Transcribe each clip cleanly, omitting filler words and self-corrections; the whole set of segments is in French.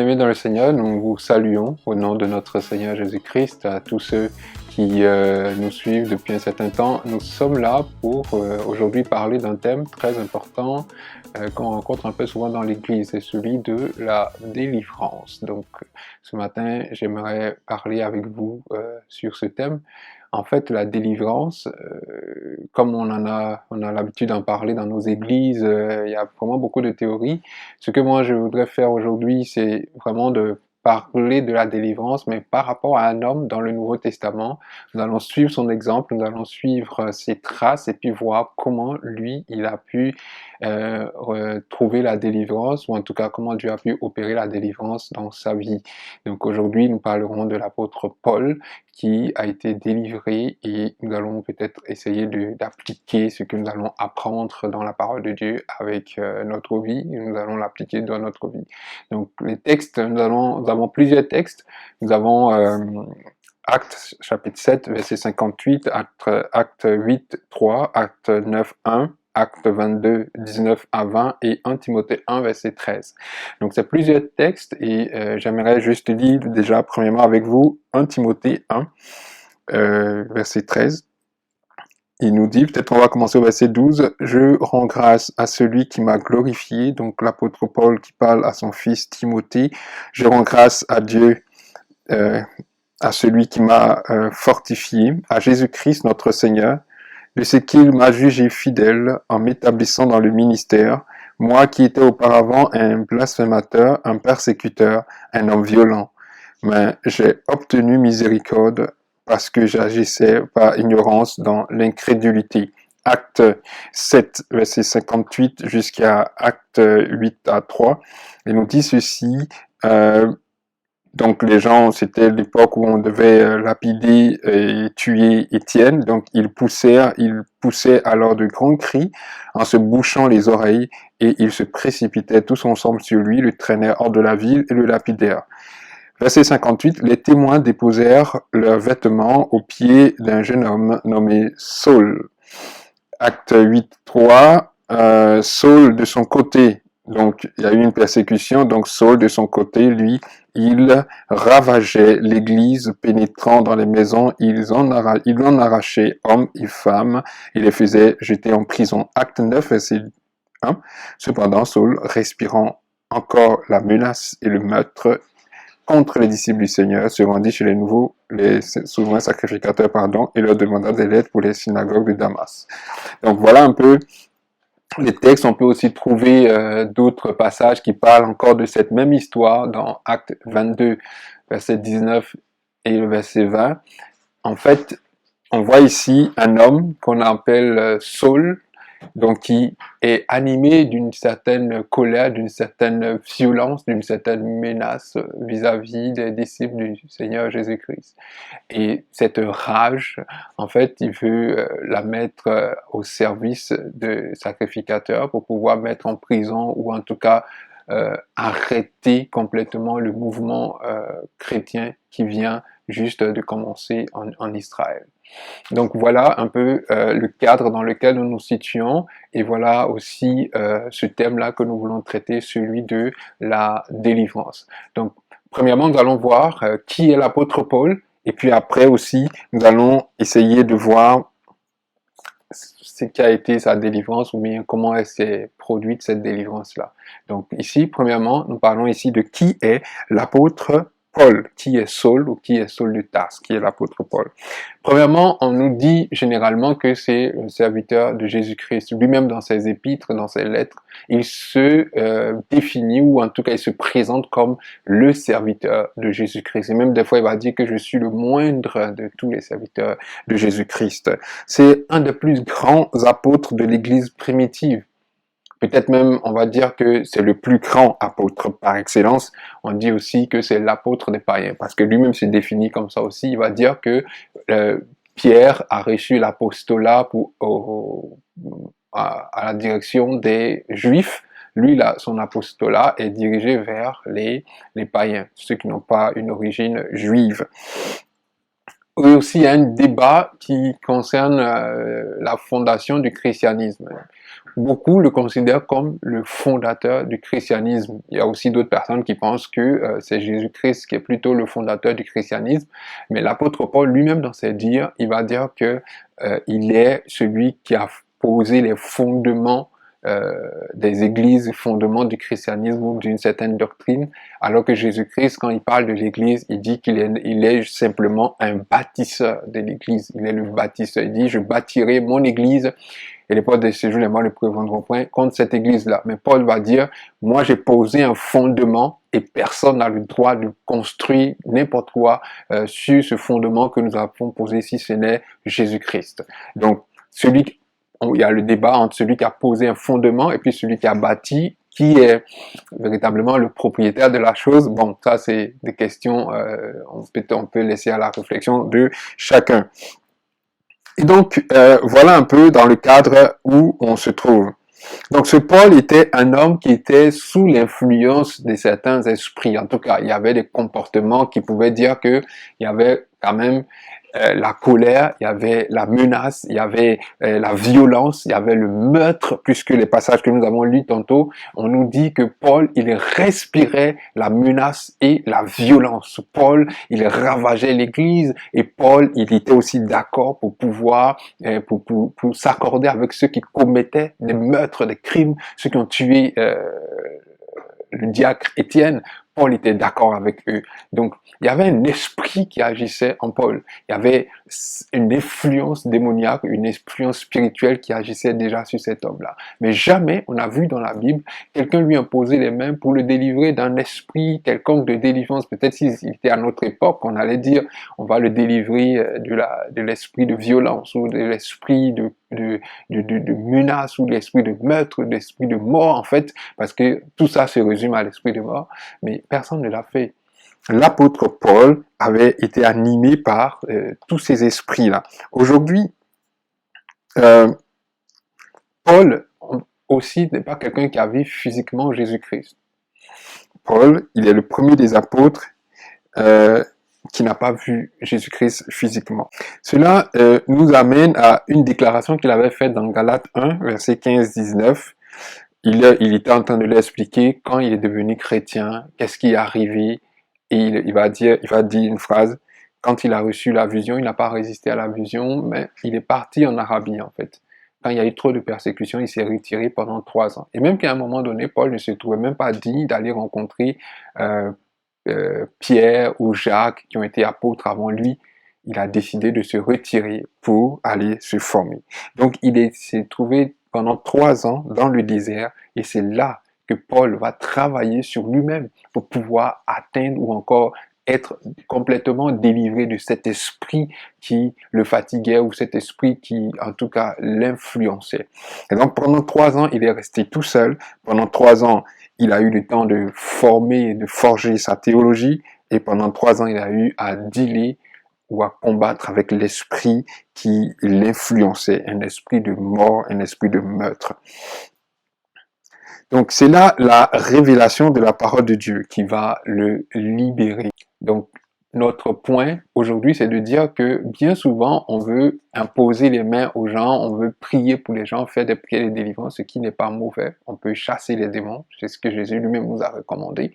Bien-aimés dans le Seigneur, nous vous saluons au nom de notre Seigneur Jésus-Christ, à tous ceux qui nous suivent depuis un certain temps. Nous sommes là pour aujourd'hui parler d'un thème très important qu'on rencontre un peu souvent dans l'Église, c'est celui de la délivrance. Donc ce matin, j'aimerais parler avec vous sur ce thème. En fait, la délivrance, comme on a l'habitude d'en parler dans nos églises, il y a vraiment beaucoup de théories. Ce que moi je voudrais faire aujourd'hui, c'est vraiment de parler de la délivrance, mais par rapport à un homme dans le Nouveau Testament. Nous allons suivre son exemple, nous allons suivre ses traces et puis voir comment lui, il a pu trouver la délivrance, ou en tout cas comment Dieu a pu opérer la délivrance dans sa vie. Donc aujourd'hui, nous parlerons de l'apôtre Paul, qui a été délivré, et nous allons peut-être essayer d'appliquer ce que nous allons apprendre dans la parole de Dieu avec notre vie, et nous allons l'appliquer dans notre vie. Donc les textes, nous avons plusieurs textes. Nous avons Actes chapitre 7, verset 58, Acte 8, 3, Acte 9, 1, Acte 22, 19 à 20 et 1 Timothée 1, verset 13. Donc c'est plusieurs textes et j'aimerais juste lire déjà premièrement avec vous 1 Timothée 1, verset 13. Il nous dit, peut-être on va commencer au verset 12, « Je rends grâce à celui qui m'a glorifié », donc l'apôtre Paul qui parle à son fils Timothée, « Je rends grâce à Dieu, à celui qui m'a fortifié, à Jésus-Christ notre Seigneur, de ce qu'il m'a jugé fidèle en m'établissant dans le ministère, moi qui étais auparavant un blasphémateur, un persécuteur, un homme violent. Mais j'ai obtenu miséricorde parce que j'agissais par ignorance dans l'incrédulité. » Acte 7, verset 58 jusqu'à Acte 8 à 3. Il nous dit ceci, donc les gens, c'était l'époque où on devait lapider et tuer Étienne, donc ils poussaient alors de grands cris en se bouchant les oreilles, et ils se précipitaient tous ensemble sur lui, le traînaient hors de la ville et le lapidèrent. Verset 58, les témoins déposèrent leurs vêtements aux pieds d'un jeune homme nommé Saul. Acte 8, 3, Saul de son côté, donc il y a eu une persécution, donc Saul de son côté, lui, il ravageait l'église, pénétrant dans les maisons, il en arrachait hommes et femmes, il les faisait jeter en prison. Acte 9, verset 1, cependant Saul, respirant encore la menace et le meurtre contre les disciples du Seigneur, se rendit chez les souverains sacrificateurs, et leur demanda des lettres pour les synagogues de Damas. Donc voilà un peu les textes. On peut aussi trouver d'autres passages qui parlent encore de cette même histoire dans Acte 22, verset 19 et le verset 20. En fait, on voit ici un homme qu'on appelle Saul, donc qui est animé d'une certaine colère, d'une certaine violence, d'une certaine menace vis-à-vis des disciples du Seigneur Jésus-Christ. Et cette rage, en fait, il veut la mettre au service de sacrificateurs pour pouvoir mettre en prison, ou en tout cas arrêter complètement le mouvement chrétien qui vient juste de commencer en Israël. Donc voilà un peu le cadre dans lequel nous nous situons, et voilà aussi ce thème-là que nous voulons traiter, celui de la délivrance. Donc premièrement, nous allons voir qui est l'apôtre Paul, et puis après aussi, nous allons essayer de voir ce qui a été sa délivrance, ou bien comment elle s'est produite cette délivrance-là. Donc ici, premièrement, nous parlons ici de qui est l'apôtre Paul, qui est Saul, ou qui est Saul de Tarse, qui est l'apôtre Paul. Premièrement, on nous dit généralement que c'est le serviteur de Jésus-Christ. Lui-même, dans ses épîtres, dans ses lettres, il se définit, ou en tout cas il se présente comme le serviteur de Jésus-Christ. Et même des fois, il va dire que je suis le moindre de tous les serviteurs de Jésus-Christ. C'est un des plus grands apôtres de l'Église primitive. Peut-être même, on va dire que c'est le plus grand apôtre par excellence. On dit aussi que c'est l'apôtre des païens, parce que lui-même se définit comme ça aussi. Il va dire que Pierre a reçu l'apostolat à la direction des Juifs. Lui, là, son apostolat est dirigé vers les païens, ceux qui n'ont pas une origine juive. Et aussi, il y a un débat qui concerne la fondation du christianisme. beaucoup le considèrent comme le fondateur du christianisme. Il y a aussi d'autres personnes qui pensent que c'est Jésus-Christ qui est plutôt le fondateur du christianisme, mais l'apôtre Paul lui-même dans ses dires, il va dire que il est celui qui a posé les fondements des églises, fondements du christianisme ou d'une certaine doctrine, alors que Jésus-Christ, quand il parle de l'église, il dit qu'il est simplement un bâtisseur de l'église. Il est le bâtisseur. Il dit, je bâtirai mon église et les portes de séjour, les morts ne prévaudront point contre cette église-là. Mais Paul va dire, moi j'ai posé un fondement et personne n'a le droit de construire n'importe quoi sur ce fondement que nous avons posé si ce n'est Jésus-Christ. Donc, il y a le débat entre celui qui a posé un fondement et puis celui qui a bâti, qui est véritablement le propriétaire de la chose. Bon, ça c'est des questions, on peut laisser à la réflexion de chacun. Et donc, voilà un peu dans le cadre où on se trouve. Donc, ce Paul était un homme qui était sous l'influence de certains esprits. En tout cas, il y avait des comportements qui pouvaient dire que il y avait quand même la colère, il y avait la menace, il y avait la violence, il y avait le meurtre, puisque les passages que nous avons lus tantôt, on nous dit que Paul, il respirait la menace et la violence. Paul, il ravageait l'église et Paul, il était aussi d'accord pour pouvoir, pour s'accorder avec ceux qui commettaient des meurtres, des crimes, ceux qui ont tué le diacre Étienne. Paul était d'accord avec eux. Donc, il y avait un esprit qui agissait en Paul. Il y avait une influence démoniaque, une influence spirituelle qui agissait déjà sur cet homme-là. Mais jamais on a vu dans la Bible quelqu'un lui imposer les mains pour le délivrer d'un esprit quelconque de délivrance. Peut-être s'il était à notre époque, on allait dire on va le délivrer de l'esprit de violence ou de l'esprit de menace ou de l'esprit de meurtre, de l'esprit de mort en fait, parce que tout ça se résume à l'esprit de mort. Mais personne ne l'a fait. L'apôtre Paul avait été animé par tous ces esprits-là. Aujourd'hui, Paul aussi n'est pas quelqu'un qui a vu physiquement Jésus-Christ. Paul, il est le premier des apôtres qui n'a pas vu Jésus-Christ physiquement. Cela nous amène à une déclaration qu'il avait faite dans Galates 1, verset 15-19. Il était en train de l'expliquer quand il est devenu chrétien, qu'est-ce qui est arrivé, et il va dire une phrase, quand il a reçu la vision, il n'a pas résisté à la vision, mais il est parti en Arabie en fait. Quand il y a eu trop de persécutions, il s'est retiré pendant 3 ans. Et même qu'à un moment donné, Paul ne se trouvait même pas digne d'aller rencontrer Pierre ou Jacques, qui ont été apôtres avant lui. Il a décidé de se retirer pour aller se former. Donc il s'est trouvé pendant 3 ans dans le désert, et c'est là que Paul va travailler sur lui-même pour pouvoir atteindre ou encore être complètement délivré de cet esprit qui le fatiguait ou cet esprit qui, en tout cas, l'influençait. Et donc, pendant 3 ans, il est resté tout seul. Pendant 3 ans, il a eu le temps de former et de forger sa théologie. Et pendant 3 ans, il a eu à dealer ou à combattre avec l'esprit qui l'influençait, un esprit de mort, un esprit de meurtre. Donc c'est là la révélation de la parole de Dieu qui va le libérer. Donc notre point aujourd'hui, c'est de dire que bien souvent, on veut imposer les mains aux gens, on veut prier pour les gens, faire des prières de délivrance, ce qui n'est pas mauvais. On peut chasser les démons, c'est ce que Jésus lui-même nous a recommandé.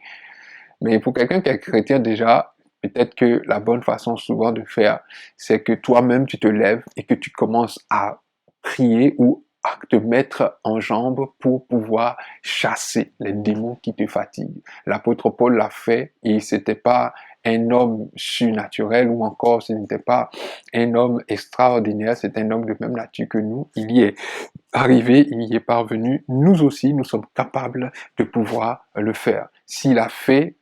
Mais pour quelqu'un qui est chrétien déjà, peut-être que la bonne façon souvent de faire, c'est que toi-même tu te lèves et que tu commences à prier ou à te mettre en jambe pour pouvoir chasser les démons qui te fatiguent. L'apôtre Paul l'a fait et c'était pas un homme surnaturel ou encore ce n'était pas un homme extraordinaire, c'est un homme de même nature que nous. Il y est arrivé, il y est parvenu. Nous aussi, nous sommes capables de pouvoir le faire. S'il a fait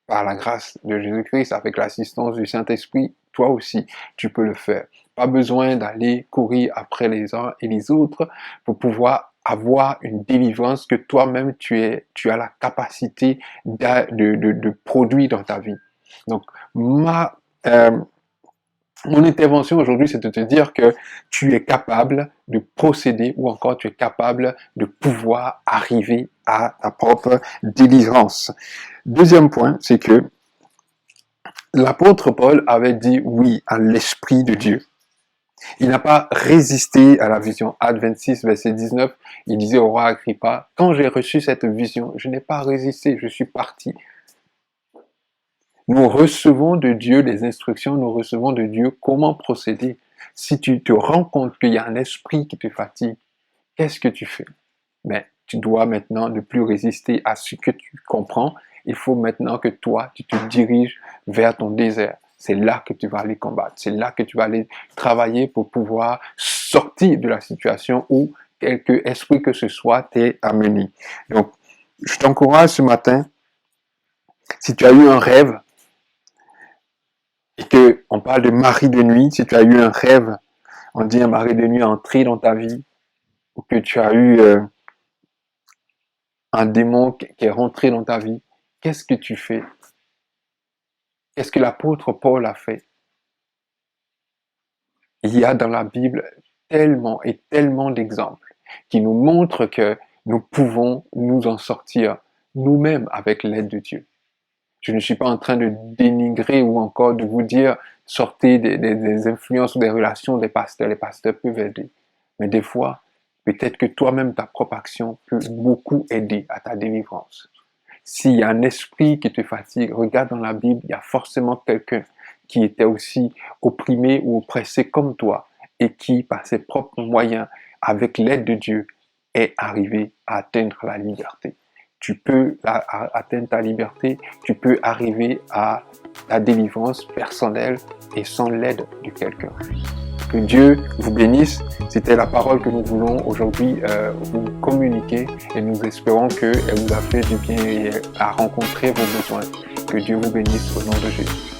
par la grâce de Jésus-Christ, avec l'assistance du Saint-Esprit, toi aussi, tu peux le faire. Pas besoin d'aller courir après les uns et les autres pour pouvoir avoir une délivrance que toi-même tu as la capacité de produire dans ta vie. Donc, mon intervention aujourd'hui, c'est de te dire que tu es capable de procéder ou encore tu es capable de pouvoir arriver à ta propre délivrance. Deuxième point, c'est que l'apôtre Paul avait dit oui à l'Esprit de Dieu. Il n'a pas résisté à la vision. Actes 26, verset 19, il disait au roi Agrippa, quand j'ai reçu cette vision, je n'ai pas résisté, je suis parti. Nous recevons de Dieu des instructions, nous recevons de Dieu comment procéder. Si tu te rends compte qu'il y a un esprit qui te fatigue, qu'est-ce que tu fais? Mais tu dois maintenant ne plus résister à ce que tu comprends. Il faut maintenant que toi, tu te diriges vers ton désert. C'est là que tu vas aller combattre. C'est là que tu vas aller travailler pour pouvoir sortir de la situation où quelque esprit que ce soit t'est amené. Donc, je t'encourage ce matin, si tu as eu un rêve, et que on parle de mari de nuit, si tu as eu un rêve, on dit un mari de nuit entré dans ta vie, ou que tu as eu un démon qui est rentré dans ta vie, qu'est-ce que tu fais? Qu'est-ce que l'apôtre Paul a fait? Il y a dans la Bible tellement et tellement d'exemples qui nous montrent que nous pouvons nous en sortir nous-mêmes avec l'aide de Dieu. Je ne suis pas en train de dénigrer ou encore de vous dire sortez des influences ou des relations des pasteurs. Les pasteurs peuvent aider. Mais des fois, peut-être que toi-même, ta propre action peut beaucoup aider à ta délivrance. S'il y a un esprit qui te fatigue, regarde dans la Bible, il y a forcément quelqu'un qui était aussi opprimé ou oppressé comme toi et qui, par ses propres moyens, avec l'aide de Dieu, est arrivé à atteindre la liberté. Tu peux atteindre ta liberté, tu peux arriver à ta délivrance personnelle et sans l'aide de quelqu'un. Que Dieu vous bénisse. C'était la parole que nous voulons aujourd'hui vous communiquer et nous espérons qu'elle vous a fait du bien et a rencontré vos besoins. Que Dieu vous bénisse au nom de Jésus.